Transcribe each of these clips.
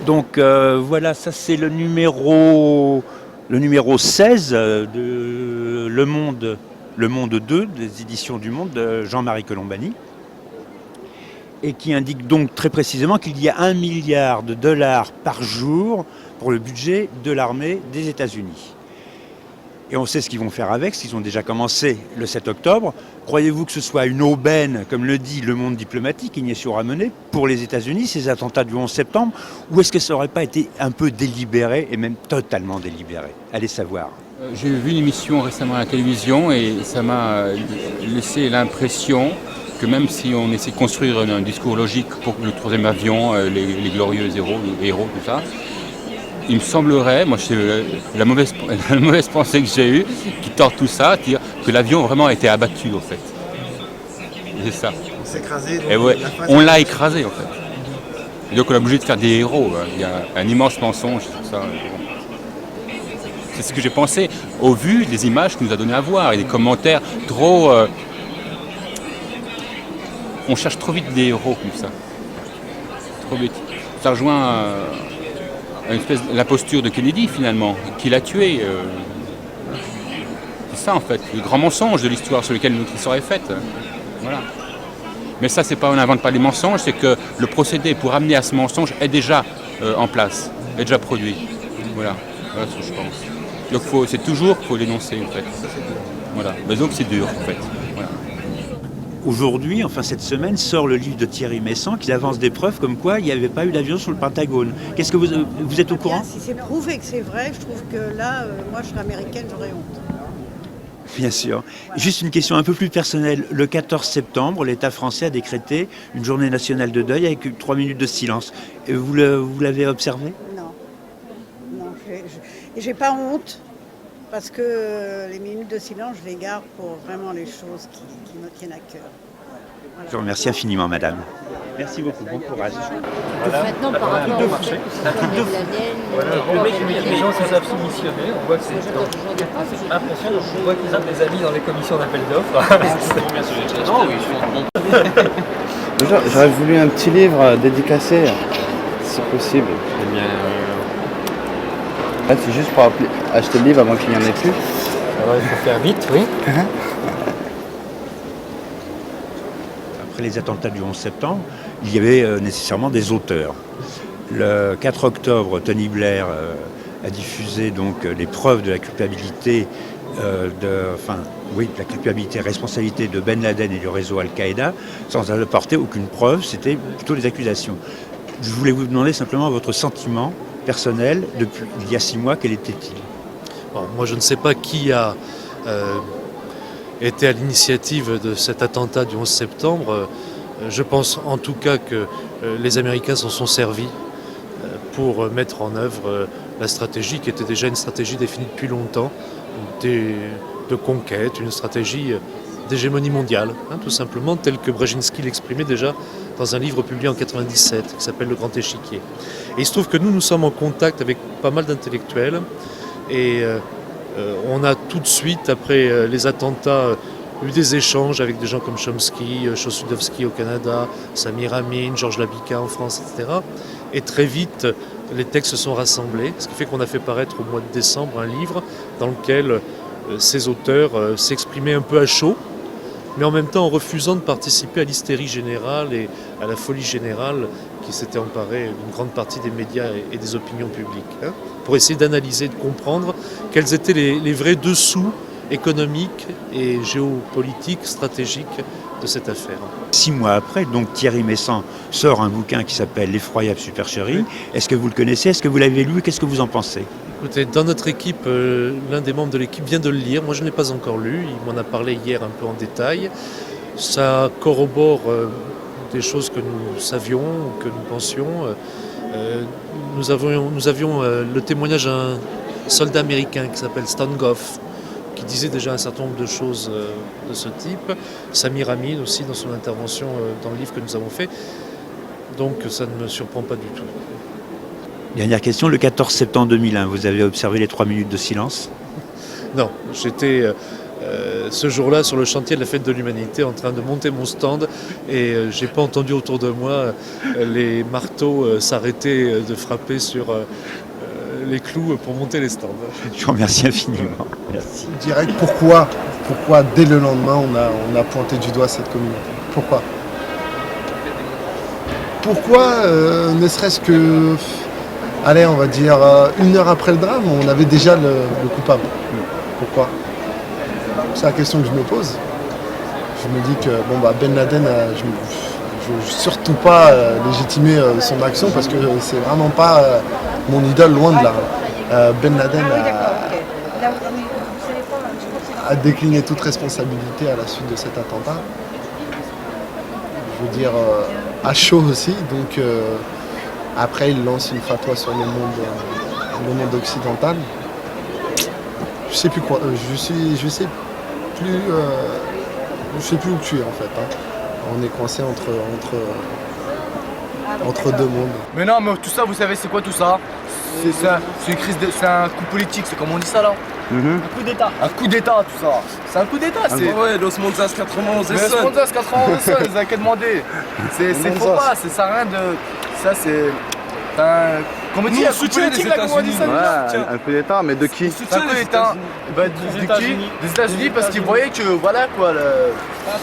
Donc voilà, ça c'est le numéro 16 de Le Monde 2, des éditions du Monde, de Jean-Marie Colombani, et qui indique donc très précisément qu'il y a 1 milliard de dollars par jour pour le budget de l'armée des États-Unis. Et on sait ce qu'ils vont faire avec, ce qu'ils ont déjà commencé le 7 octobre. Croyez-vous que ce soit une aubaine, comme le dit le monde diplomatique, Ignacio Ramonet, pour les États-Unis, ces attentats du 11 septembre, ou est-ce que ça n'aurait pas été un peu délibéré, et même totalement délibéré? Allez savoir. J'ai vu une émission récemment à la télévision et ça m'a laissé l'impression que même si on essaie de construire un discours logique pour le troisième avion, les glorieux héros, tout ça, il me semblerait, moi c'est la mauvaise pensée que j'ai eue, qui tord tout ça, dire que l'avion vraiment a été abattu en fait. C'est ça. On s'est écrasé. Et ouais, on l'a écrasé en fait. Et donc on est obligé de faire des héros. Il y a un immense mensonge sur ça. C'est ce que j'ai pensé au vu des images qu'il nous a donné à voir et des commentaires trop. On cherche trop vite des héros comme ça. Trop vite. Ça rejoint la posture de Kennedy finalement, qui l'a tué. C'est ça en fait, le grand mensonge de l'histoire sur lequel notre histoire est faite. Voilà. Mais ça, c'est pas, on n'invente pas les mensonges, c'est que le procédé pour amener à ce mensonge est déjà en place, est déjà produit. Voilà ce que je pense. Donc c'est toujours qu'il faut l'énoncer en fait. Voilà. Mais donc c'est dur en fait. Voilà. Aujourd'hui, enfin cette semaine, sort le livre de Thierry Messant qui avance des preuves comme quoi il n'y avait pas eu d'avion sur le Pentagone. Qu'est-ce que vous êtes au courant? Si c'est prouvé que c'est vrai, je trouve que là, moi je serais américaine, j'aurais honte. Bien sûr. Juste une question un peu plus personnelle. Le 14 septembre, l'État français a décrété une journée nationale de deuil avec 3 minutes de silence. Et vous l'avez observé? Non. Et j'ai pas honte, parce que les minutes de silence, je les garde pour vraiment les choses qui me tiennent à cœur. Voilà. Je vous remercie infiniment, madame. Merci beaucoup, bon courage. Voilà. Maintenant, par rapport au fait que c'est comme les Le mec, les gens se savent soumissionner, on voit que c'est impressionnant, on voit qu'ils ont des amis dans les commissions d'appel d'offres. J'aurais voulu un petit livre dédicacé, si possible. Eh bien, C'est juste pour acheter le livre avant qu'il n'y en ait plus. il faut faire vite, oui. Après les attentats du 11 septembre, il y avait nécessairement des auteurs. Le 4 octobre, Tony Blair a diffusé donc les preuves de la culpabilité, la culpabilité, responsabilité de Ben Laden et du réseau Al-Qaïda, sans apporter aucune preuve, c'était plutôt des accusations. Je voulais vous demander simplement votre sentiment personnel depuis il y a 6 mois, quel était-il? Bon, moi je ne sais pas qui a été à l'initiative de cet attentat du 11 septembre. Je pense en tout cas que les Américains s'en sont servis pour mettre en œuvre la stratégie qui était déjà une stratégie définie depuis longtemps, de conquête, une stratégie d'hégémonie mondiale, tout simplement, telle que Brzezinski l'exprimait déjà dans un livre publié en 1997 qui s'appelle Le Grand Échiquier. Et il se trouve que nous sommes en contact avec pas mal d'intellectuels et on a tout de suite, après les attentats, eu des échanges avec des gens comme Chomsky, Chossudovsky au Canada, Samir Amin, Georges Labika en France, etc. Et très vite, les textes se sont rassemblés, ce qui fait qu'on a fait paraître au mois de décembre un livre dans lequel ces auteurs s'exprimaient un peu à chaud, mais en même temps en refusant de participer à l'hystérie générale et à la folie générale qui s'était emparée d'une grande partie des médias et des opinions publiques, pour essayer d'analyser, de comprendre quels étaient les vrais dessous économiques et géopolitiques, stratégiques de cette affaire. 6 mois après, donc Thierry Messant sort un bouquin qui s'appelle L'effroyable supercherie. Est-ce que vous le connaissez? Est-ce que vous l'avez lu? Qu'est-ce que vous en pensez? Écoutez, dans notre équipe, l'un des membres de l'équipe vient de le lire. Moi, je ne l'ai pas encore lu. Il m'en a parlé hier un peu en détail. Ça corrobore des choses que nous savions, que nous pensions. Nous avions le témoignage d'un soldat américain qui s'appelle Stan Goff, qui disait déjà un certain nombre de choses de ce type. Samir Amin aussi dans son intervention dans le livre que nous avons fait. Donc ça ne me surprend pas du tout. Dernière question, le 14 septembre 2001, vous avez observé les 3 minutes de silence? Non, j'étais ce jour-là sur le chantier de la fête de l'humanité en train de monter mon stand et j'ai pas entendu autour de moi les marteaux s'arrêter de frapper sur les clous pour monter les stands. Je vous remercie infiniment. Merci. Direct, pourquoi dès le lendemain on a pointé du doigt cette communauté? Pourquoi ne serait-ce que, allez, on va dire 1 heure après le drame, on avait déjà le coupable? Pourquoi? C'est la question que je me pose. Je me dis que Ben Laden, je veux surtout pas légitimer son action parce que c'est vraiment pas mon idole, loin de là. Ben Laden a décliné toute responsabilité à la suite de cet attentat. Je veux dire, à chaud aussi. Donc après, il lance une fatwa sur le monde occidental. Je sais plus quoi. Je sais plus où tu es en fait. On est coincé entre deux mondes. Mais non, mais tout ça, vous savez, c'est quoi tout ça? C'est une crise, c'est un coup politique, c'est comme on dit ça là. Un coup d'état. Un coup d'état, tout ça. C'est un coup d'état, c'est. Ouais, Los Monzas 91 et Los Monzas 91 et ils avaient qu'à demander. C'est faux pas, ça sert à rien de. Ça, c'est. Comment on dit, un coup politique là, comment on dit ça? Ouais, un coup d'état, mais de qui? Un coup d'état. Bah, de qui? Des États-Unis, parce qu'ils voyaient que, voilà quoi, ça a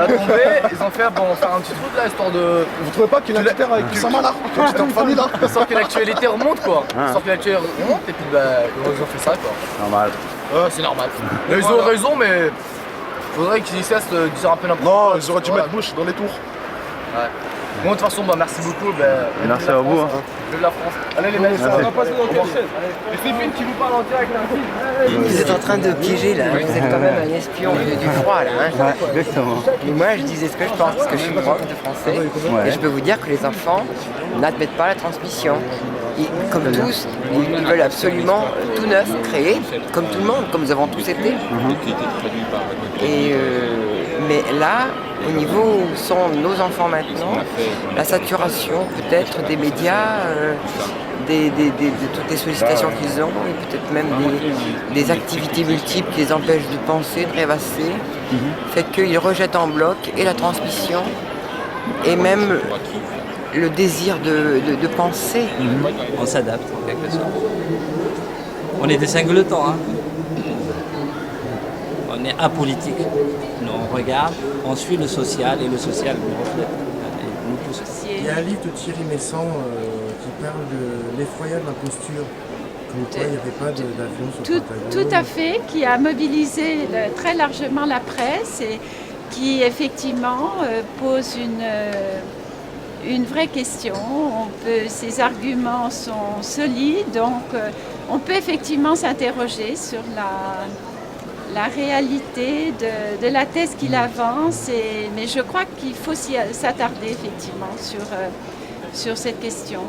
tombé, ils ont fait, on va faire un petit truc là, histoire de. Vous trouvez pas qu'il a quitté avec Oussama là? Qu'il famille là? Histoire que l'actualité remonte quoi. Histoire que l'actualité remonte, et puis bah, ils ont fait ça quoi. Normal. C'est normal. Mais ils ont raison, mais. Faudrait qu'ils cessent de dire un peu n'importe quoi. Non, ils auraient dû mettre Bush dans les tours. Ouais. Bon, de toute façon, merci beaucoup. Merci à vous. Vive la France. Allez les mecs, on va passer dans quelle chaîne? Et Philippine qui vous parle en direct là. Vous êtes en train de piéger là, vous êtes quand même un espion du froid là. Ouais, exactement. Et moi je disais ce que je pense parce que je suis prof de français et je peux vous dire que les enfants n'admettent pas la transmission. Comme tous, ils veulent absolument tout neuf, créer, comme tout le monde, comme nous avons tous été. Mais là, au niveau où sont nos enfants maintenant, la saturation peut-être des médias, de toutes les sollicitations qu'ils ont, et peut-être même des activités multiples qui les empêchent de penser, de rêvasser, fait qu'ils rejettent en bloc et la transmission, et même le désir de penser. On s'adapte en quelque sorte. On est des singletons, hein. On est apolitique. Nous, on regarde, on suit le social et le social nous reflète. Nous tous. Il y a un livre de Thierry Messant qui parle de l'effroyable imposture. Comme quoi il n'y avait pas d'avion sur le Pentagone. Tout à fait, qui a mobilisé très largement la presse et qui effectivement pose une vraie question. Ces arguments sont solides, donc on peut effectivement s'interroger sur la réalité de la thèse qu'il avance, mais je crois qu'il faut s'attarder effectivement sur cette question.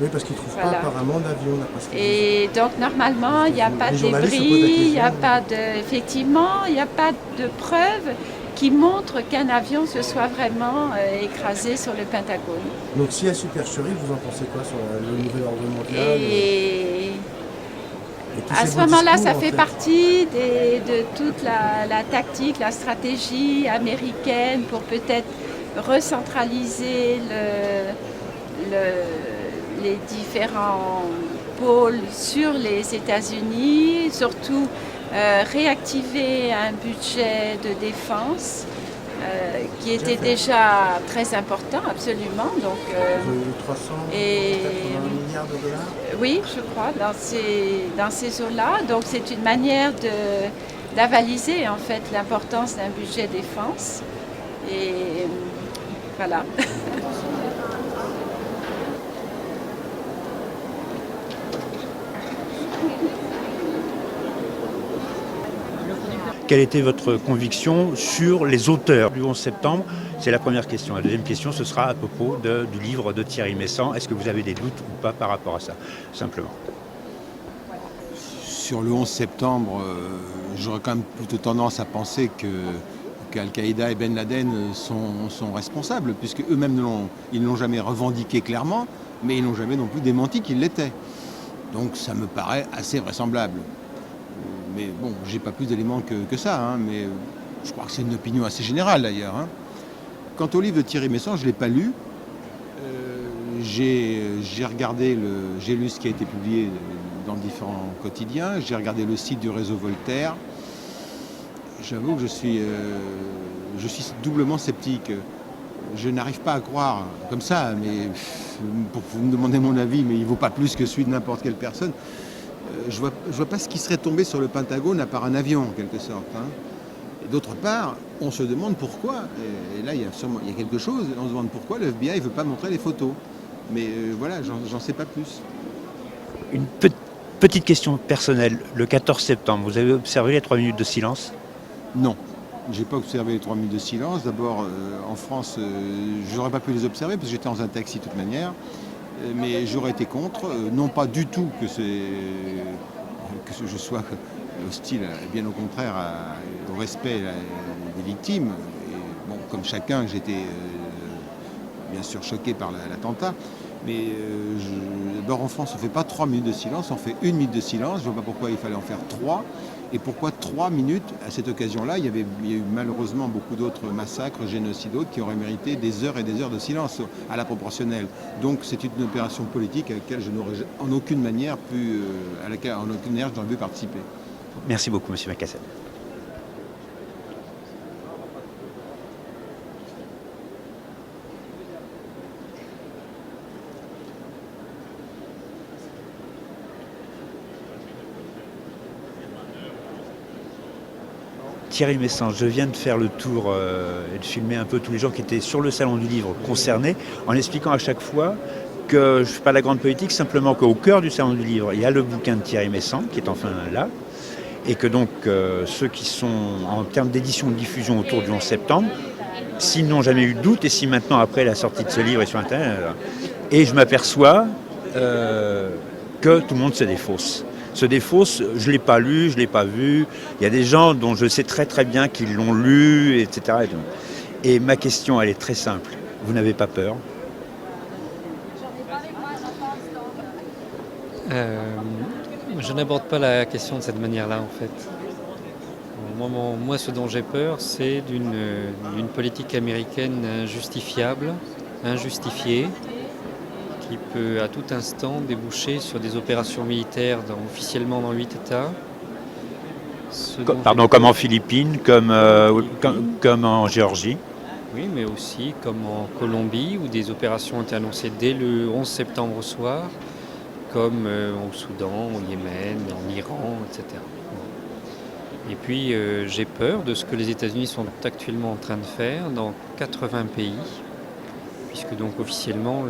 Oui, parce qu'ils ne trouvent pas apparemment d'avion. Et donc normalement, il n'y a pas de débris, il n'y a pas effectivement, il n'y a pas de preuves qui montrent qu'un avion se soit vraiment écrasé sur le Pentagone. Donc s'il y a supercherie, vous en pensez quoi sur le nouvel ordre mondial? À ce moment-là, ça fait partie de toute la tactique, la stratégie américaine pour peut-être recentraliser les différents pôles sur les États-Unis, surtout réactiver un budget de défense qui était déjà très important, absolument. Donc, 380 milliards de dollars. Oui, je crois, dans ces eaux-là. Donc c'est une manière d'avaliser en fait l'importance d'un budget défense. Et voilà. Quelle était votre conviction sur les auteurs du 11 septembre? C'est la première question. La deuxième question, ce sera à propos du livre de Thierry Messant. Est-ce que vous avez des doutes ou pas par rapport à ça, simplement? Sur le 11 septembre, j'aurais quand même plutôt tendance à penser qu'Al-Qaïda et Ben Laden sont responsables, puisque eux-mêmes ils ne l'ont jamais revendiqué clairement, mais ils n'ont jamais non plus démenti qu'ils l'étaient. Donc ça me paraît assez vraisemblable. Mais bon, j'ai pas plus d'éléments que ça, hein, mais je crois que c'est une opinion assez générale d'ailleurs. Hein. Quant au livre de Thierry Messant, je ne l'ai pas lu. J'ai lu ce qui a été publié dans différents quotidiens, j'ai regardé le site du réseau Voltaire. J'avoue que je suis doublement sceptique. Je n'arrive pas à croire comme ça, mais pour vous me demander mon avis, mais il ne vaut pas plus que celui de n'importe quelle personne. Je vois pas ce qui serait tombé sur le Pentagone à part un avion en quelque sorte. Hein. Et d'autre part, on se demande pourquoi, et là il y a quelque chose, on se demande pourquoi le FBI ne veut pas montrer les photos. Mais voilà, j'en sais pas plus. Une petite question personnelle. Le 14 septembre, vous avez observé les 3 minutes de silence? Non, j'ai pas observé les 3 minutes de silence. D'abord, en France, j'aurais pas pu les observer parce que j'étais dans un taxi de toute manière. Mais j'aurais été contre, non pas du tout que je sois hostile, bien au contraire, au respect des victimes. Et bon, comme chacun, j'étais bien sûr choqué par l'attentat. Mais d'abord en France, on ne fait pas 3 minutes de silence, on fait 1 minute de silence. Je ne vois pas pourquoi il fallait en faire 3. Et pourquoi 3 minutes à cette occasion-là? Il y a eu malheureusement beaucoup d'autres massacres, génocides d'autres qui auraient mérité des heures et des heures de silence à la proportionnelle. Donc c'est une opération politique à laquelle je n'aurais en aucune manière j'aurais pu participer. Merci beaucoup, M. Macassel. Thierry Messant, je viens de faire le tour et de filmer un peu tous les gens qui étaient sur le salon du livre concernés, en expliquant à chaque fois que je ne fais pas la grande politique, simplement qu'au cœur du salon du livre, il y a le bouquin de Thierry Messant, qui est enfin là, et que donc ceux qui sont en termes d'édition de diffusion autour du 11 septembre, s'ils n'ont jamais eu de doute, et si maintenant après la sortie de ce livre est sur Internet, et je m'aperçois que tout le monde se défausse. Se défausse, je ne l'ai pas lu, je ne l'ai pas vu. Il y a des gens dont je sais très très bien qu'ils l'ont lu, etc. Et ma question, elle est très simple. Vous n'avez pas peur? Je n'aborde pas la question de cette manière-là, en fait. Moi, ce dont j'ai peur, c'est d'une politique américaine injustifiable, injustifiée, qui peut à tout instant déboucher sur des opérations militaires officiellement dans 8 États. Comme en Philippines, comme en Géorgie. Oui, mais aussi comme en Colombie, où des opérations ont été annoncées dès le 11 septembre au soir, comme au Soudan, au Yémen, en Iran, etc. Et puis j'ai peur de ce que les États-Unis sont actuellement en train de faire dans 80 pays, puisque donc officiellement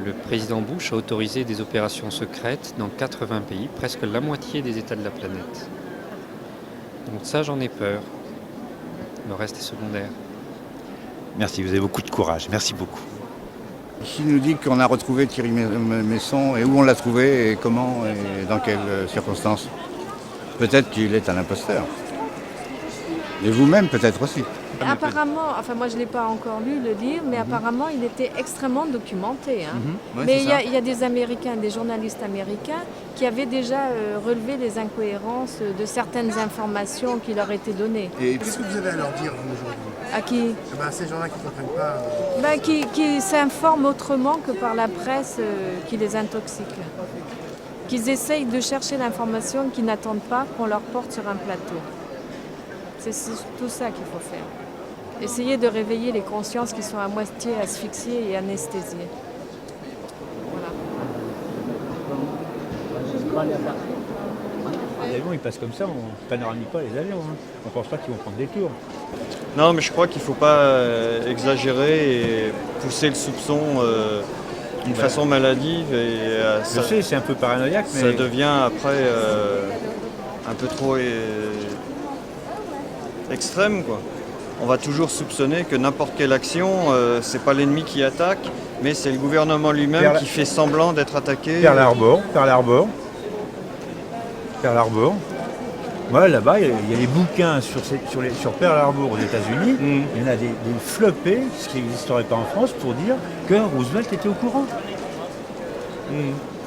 le président Bush a autorisé des opérations secrètes dans 80 pays, presque la moitié des États de la planète. Donc ça, j'en ai peur. Le reste est secondaire. Merci, vous avez beaucoup de courage. Merci beaucoup. Ici, il nous dit qu'on a retrouvé Thierry Messant, et où on l'a trouvé, et comment, et dans quelles circonstances. Peut-être qu'il est un imposteur. Et vous-même, peut-être aussi. Apparemment, enfin moi je ne l'ai pas encore lu le livre, mais apparemment il était extrêmement documenté. Hein. Ouais, mais il y a des Américains, des journalistes américains qui avaient déjà relevé les incohérences de certaines informations qui leur étaient données. Et qu'est-ce que vous avez à leur dire, vous, aujourd'hui? À qui? Ces gens-là qui ne comprennent pas... Qui s'informent autrement que par la presse qui les intoxique. Qu'ils essayent de chercher l'information qu'ils n'attendent pas qu'on leur porte sur un plateau. C'est tout ça qu'il faut faire. Essayer de réveiller les consciences qui sont à moitié asphyxiées et anesthésiées. Voilà. Les avions, ils passent comme ça, on panoramique pas les avions. Hein. On ne pense pas qu'ils vont prendre des tours. Non, mais je crois qu'il ne faut pas exagérer et pousser le soupçon d'une façon maladive. Je sais, c'est un peu paranoïaque, mais... Ça devient après un peu trop extrême, quoi. On va toujours soupçonner que n'importe quelle action, c'est pas l'ennemi qui attaque, mais c'est le gouvernement lui-même qui fait semblant d'être attaqué. Pearl Harbor. Voilà, là-bas, il y a des bouquins sur Pearl Harbor aux États-Unis. Il y en a des floppés, ce qui n'existerait pas en France, pour dire que Roosevelt était au courant.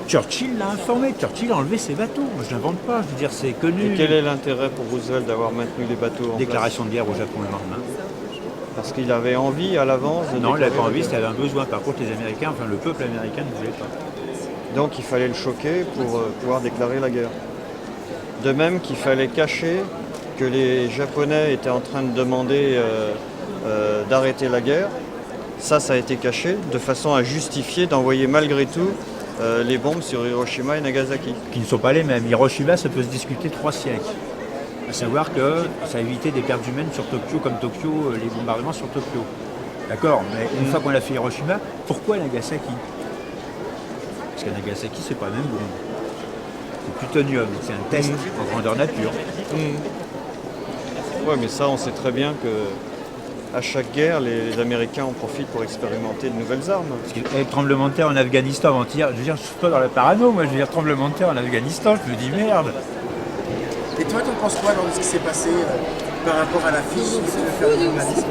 Churchill l'a informé. Churchill a enlevé ses bateaux. Moi, je n'invente pas. Je veux dire, c'est connu. Et quel est l'intérêt pour Roosevelt d'avoir maintenu les bateaux en Déclaration de guerre au Japon le lendemain. Parce qu'il avait envie à l'avance de Non, il n'avait pas envie, déclarer c'était un besoin. Par contre, les Américains, enfin le peuple américain ne voulait pas. Donc il fallait le choquer pour pouvoir déclarer la guerre. De même qu'il fallait cacher que les Japonais étaient en train de demander d'arrêter la guerre. Ça a été caché de façon à justifier d'envoyer malgré tout les bombes sur Hiroshima et Nagasaki. Qui ne sont pas les mêmes. Hiroshima, ça peut se discuter 3 siècles. À savoir que ça a évité des pertes humaines sur Tokyo, comme Tokyo, les bombardements sur Tokyo. D'accord, mais une fois qu'on a fait Hiroshima, pourquoi Nagasaki? Parce qu'à Nagasaki, c'est pas la même bombe. C'est plutonium, c'est un test en grandeur nature. Oui, mais ça, on sait très bien que à chaque guerre, les Américains en profitent pour expérimenter de nouvelles armes. Et tremblement de terre en Afghanistan avant-hier, je veux dire, je suis pas dans la parano, moi, je veux dire, tremblement de terre en Afghanistan, je me dis merde. Et toi, t'en penses quoi alors de ce qui s'est passé par rapport à la fille qui essaie de faire du journalisme?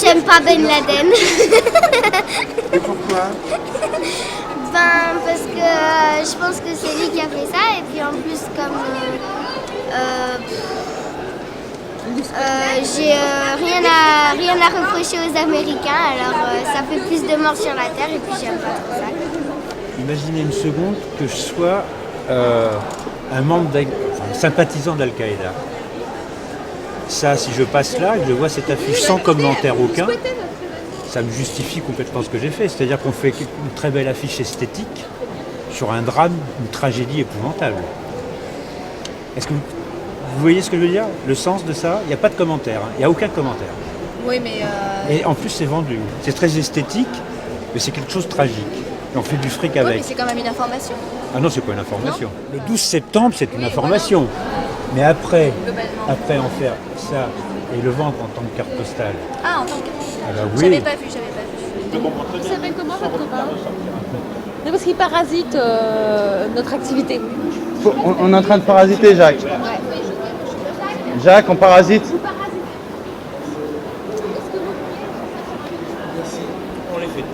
J'aime pas Ben Laden. Et pourquoi? Parce que je pense que c'est lui qui a fait ça, et puis en plus comme j'ai rien à reprocher aux Américains, alors ça fait plus de morts sur la terre et puis j'aime pas trop ça. Imaginez une seconde que je sois un membre, un sympathisant d'Al-Qaïda. Ça, si je passe là et que je vois cette affiche sans commentaire aucun, ça me justifie complètement ce que j'ai fait. C'est-à-dire qu'on fait une très belle affiche esthétique sur un drame, une tragédie épouvantable. Est-ce que vous voyez ce que je veux dire? Le sens de ça, il n'y a pas de commentaire, il n'y a aucun commentaire. Oui, mais... Et en plus, c'est vendu. C'est très esthétique, mais c'est quelque chose de tragique. Et on fait du fric avec. mais c'est quand même une information. Ah non, c'est pas une information. Le 12 septembre, c'est une information. Mais après en faire ça et le vendre en tant que carte postale. Ah, en tant que... Ah bah oui. J'avais pas vu. Il s'appelle comment votre copain? Non, parce qu'il parasite notre activité. On est en train de parasiter, Jacques. Jacques, on parasite.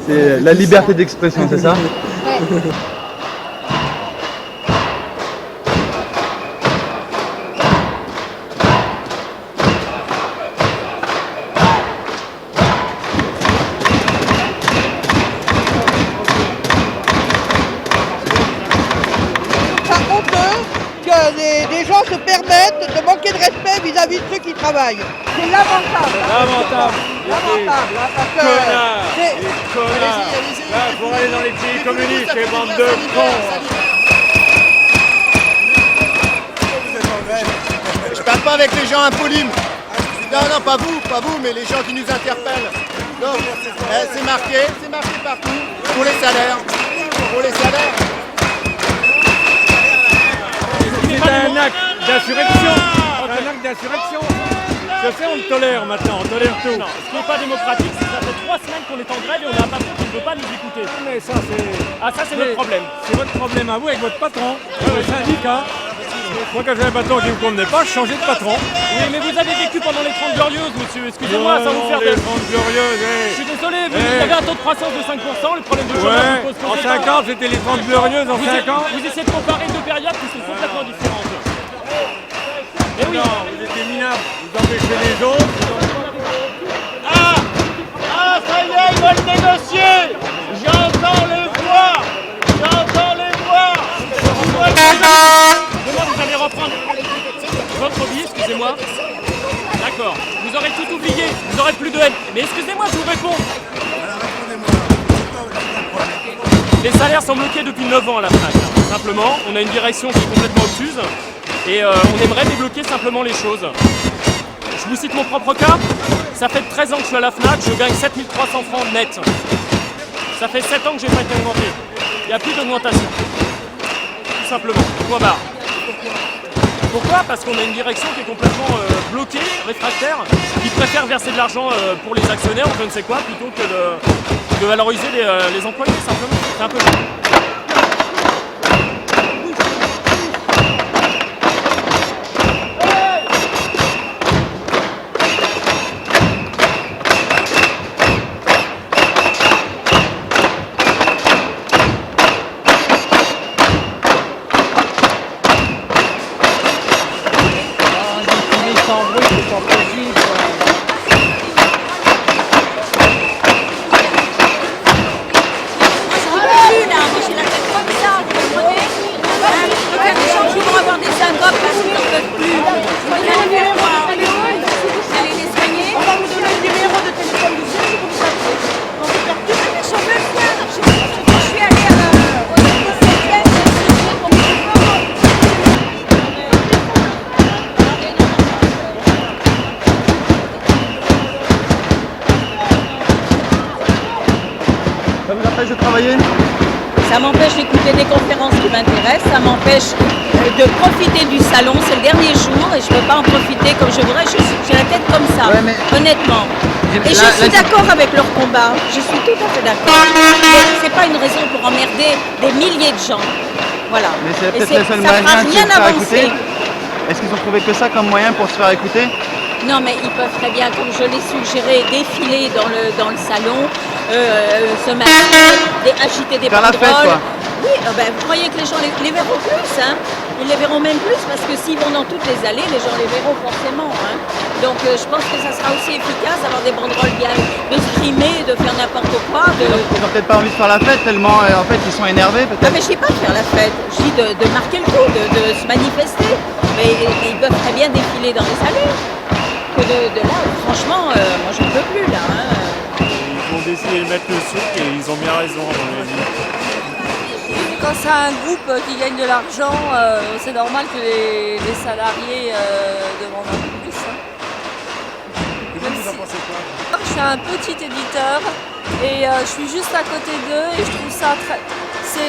C'est la liberté d'expression, c'est ça? Ouais. Les gens se permettent de manquer de respect vis-à-vis de ceux qui travaillent. C'est lamentable. Lamentable. Lamentable. Parce que Connards. Là, pour aller dans les pays communistes, les bandes de cons. Je parle pas avec les gens impolis. Non, pas vous, mais les gens qui nous interpellent. Donc, c'est marqué partout, pour les salaires. C'est un acte d'insurrection. Je sais, on le tolère maintenant, on tolère tout. Non, ce qui n'est pas démocratique, c'est que ça fait 3 semaines qu'on est en grève et on a un patron qui ne veut pas nous écouter. Mais ça, c'est... Ah, ça, c'est notre problème. C'est votre problème à vous avec votre patron, le syndicat. Moi, quand j'ai un patron qui ne me convenait pas, je changeais de patron. Oui, mais vous avez vécu pendant les 30 glorieuses, monsieur. Excusez-moi, ça vous faire les 30 glorieuses, Je suis désolé, vous avez un taux de croissance de 5%, le problème de chômage vous pose en 5 ans, c'était les 30 glorieuses, en 5 ans. Vous essayez de comparer deux périodes qui sont complètement différentes. Et oui. Non, vous étiez minables, vous empêchez les autres. Ah, ça y est, ils veulent négocier. J'entends les voix. Demain, vous allez reprendre votre vie, excusez-moi. D'accord. Vous aurez tout oublié, vous aurez plus de haine. Mais excusez-moi, je vous réponds. Les salaires sont bloqués depuis 9 ans à la FNAC. Simplement, on a une direction qui est complètement obtuse et on aimerait débloquer simplement les choses. Je vous cite mon propre cas. Ça fait 13 ans que je suis à la FNAC, je gagne 7300 francs net. Ça fait 7 ans que je n'ai pas été augmenté. Il n'y a plus d'augmentation. Tout simplement. Point barre. Pourquoi? Parce qu'on a une direction qui est complètement bloquée, réfractaire, qui préfère verser de l'argent pour les actionnaires ou je ne sais quoi, plutôt que de valoriser les employés, simplement. C'est un peu ça. soit plausible. Plus là, moi j'ai la tête comme ça, vous comprenez? Il y a des gens qui vont avoir des syndromes parce qu'ils n'en peuvent plus. Vous allez faire quoi? Vous allez les soigner? On va vous donner le numéro de téléphone du siège et vous vous appelez. On peut faire tout. Mais je veux bien. Je suis allée au 17e, Ça vous empêche de travailler? ça m'empêche d'écouter des conférences qui m'intéressent, ça m'empêche de profiter du salon, c'est le dernier jour et je ne peux pas en profiter comme je voudrais, j'ai la tête comme ça, honnêtement. Et je suis d'accord avec leur combat, je suis tout à fait d'accord. C'est pas une raison pour emmerder des milliers de gens. Voilà. Mais c'est Et peut-être le seul ça fera moyen de se rien faire avancer. écouter. Est-ce qu'ils ont trouvé que ça comme moyen pour se faire écouter? Non mais ils peuvent très bien, comme je l'ai suggéré, défiler dans le salon, se masquer, agiter des Faire la fête, banderoles. quoi. Oui, ben, vous croyez que les gens les verront plus, hein? Ils les verront même plus parce que s'ils vont dans toutes les allées, les gens les verront forcément. Hein? Donc je pense que ça sera aussi efficace d'avoir des banderoles bien escrimées, de faire n'importe quoi. Ils ont peut-être pas envie de faire la fête tellement en fait ils sont énervés Ah, peut-être. mais je dis pas de faire la fête, je dis de marquer le coup, de se manifester. Mais ils peuvent très bien défiler dans les allées. Que de là, franchement, moi j'en peux plus là. Hein. Ils vont décider de mettre le souk et ils ont bien raison à mon avis. Quand c'est un groupe qui gagne de l'argent, c'est normal que les salariés demandent un peu plus. Hein. Et vous en pensez quoi? Je suis un petit éditeur et je suis juste à côté d'eux et je trouve ça très...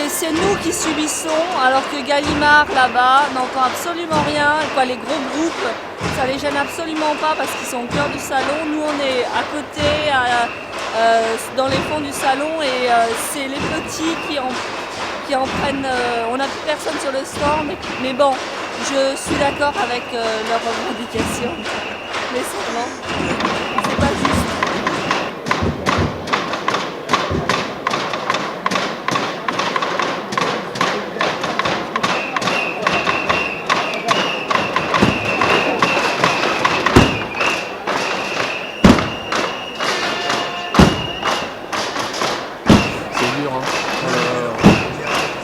C'est nous qui subissons alors que Gallimard là-bas n'entend absolument rien. Quoi, les gros groupes, ça les gêne absolument pas parce qu'ils sont au cœur du salon. Nous on est à côté, dans les fonds du salon et c'est les petits qui en prennent. On n'a plus personne sur le stand, mais bon, je suis d'accord avec leurs revendications. Mais seulement, c'est pas juste. C'est dur, hein.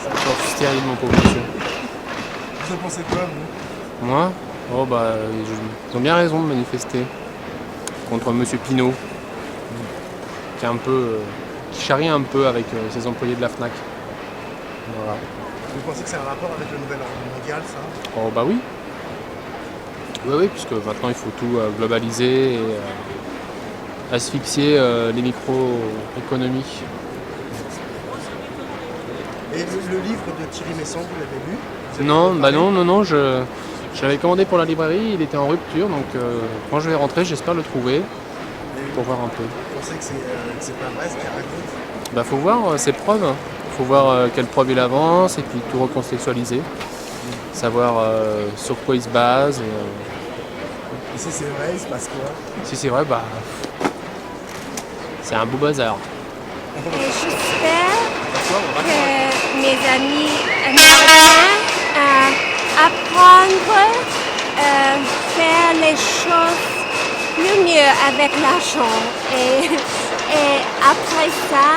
J'en suis terrible, mon pauvre monsieur. Vous en pensez quoi, vous? Moi? Oh bah, ils ont bien raison de manifester contre monsieur Pinault, qui est un peu, qui charrie un peu avec ses employés de la FNAC. Voilà. Vous pensez que c'est un rapport avec le nouvel ordre mondial, ça? Oh bah oui. Oui, puisque maintenant il faut tout globaliser et asphyxier les micro-économies. Et le livre de Thierry Messon, vous l'avez lu? Non, je l'avais commandé pour la librairie, il était en rupture, donc quand je vais rentrer, j'espère le trouver pour voir un peu. Vous pensez que c'est pas vrai ce qu'il raconte? Bah faut voir ses preuves, faut voir quelles preuves il avance et puis tout recontextualiser, savoir sur quoi il se base. Et si c'est vrai, il se passe quoi? Si c'est vrai, bah c'est un beau bazar. J'espère que mes amis américains apprendre à faire les choses plus mieux avec l'argent. Et après ça,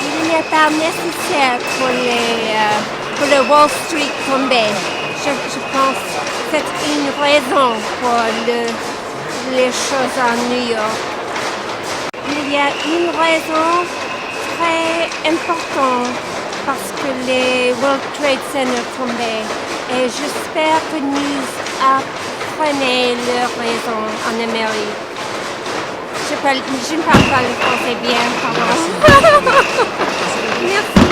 il n'est pas nécessaire pour le Wall Street tomber. Je pense que c'est une raison pour les choses à New York. Il y a une raison très importante parce que les World Trade Center tombaient et j'espère que nous apprenons leur raison en Amérique. Je ne parle pas le français bien, pardon. Merci.